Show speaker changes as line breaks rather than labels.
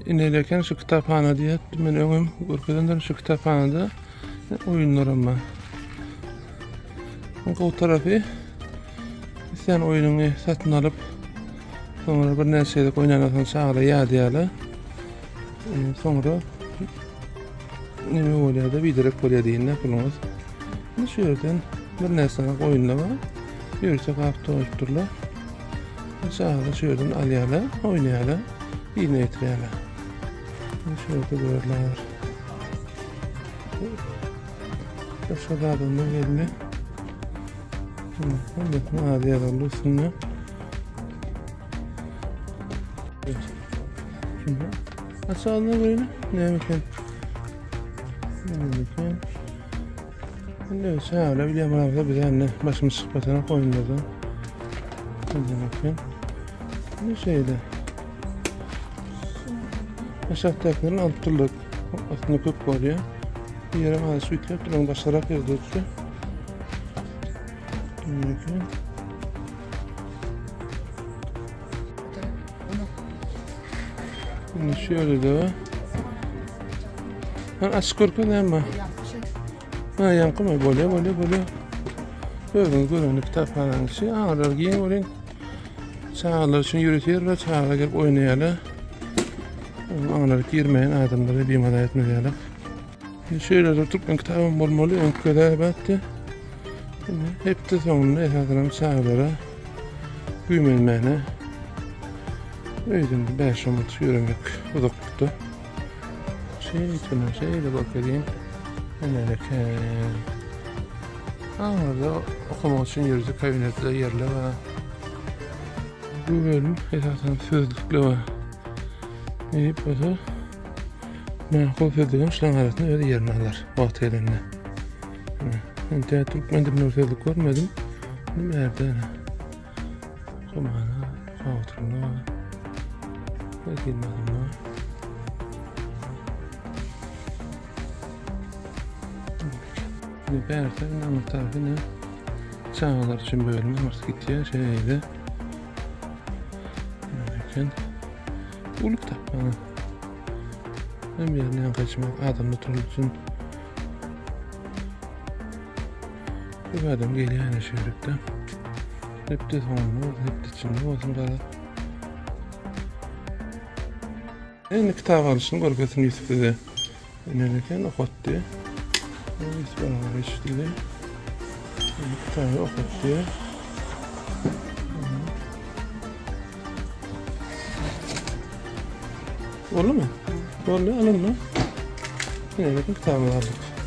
İneleken şu kitaphana diye men öňüm görkezender şu kitaphanada oyunlar ama. Bu tarafı sen oyununu satın alıp sonra bir näçelik oynanasan çağla ýa-diýaly. Sonra nime bolýar-da biderek bolýar diýende pulumuz. Şu yerden bir näçe oýunlama ýürse gapda oýupdurlar. Çağla şu yerden alýarlar, oýnaýarlar, ýyne ýetirýärler. Şu yerden görürler. Şu adamlar geldi. Bakın hadi yalan üstüne. Şimdi aşağıda böyle ne mümkün? Ne mümkün? Ne şöyle bir yamanımıza bir tane başımız sıkbatına koyunladı. Ne mümkün? Ne şeyde? Aşağıdakilerin altırlık. Aslında köp oluyor. Bir yere mazı su yükleyip duran başlarak yazdı tuttu. Mümkün. Şimdi şöyle de var. Açık korku değil mi? Yankı mı? Böyle. Gördüğünüz kitaphanenin içi. Ağırlar giyin olayın. Çağlar için yürütüyor ve çağlar gelip oynayalım. Ağırlar girmeyen adamları bir madde etmeyalım. Şöyle de Türkmen kitabım olmalı. Önküde battı. Hep de sonunda esaslarım çağlara büyümelmene öydüm 5 umut yürümek uzaklıkta şeyle bakayım nerede ağırda okumak için yürüdü kabinetler yerler var bu bölüm esaslarım sözlükle var neyip olsa makul sözlüğüm şulan arasında öyle yerini alır vakti elinde ben Türkmen'de bir nörsezlik görmedim. Benim evde kumana, kavturuna girmedim ha. Şimdi Bert'in anlık tarafı ne? Çağlar için bölümü artık gittiği şeydi. Ulu kitap bana. Hem yerine kaçmak, adamla turulsun. Bir adam geliyor aynı şehirlikte. Hep de sonunda, hep de içinde olsun kadar. En kitap alışını korkasını Yusuf dedi. İnerken okuttı. Yusuf bana geçti dedi. Kitabı okuttı. Oldu mu? Oldu, alın mı? İnerken kitabı aldık.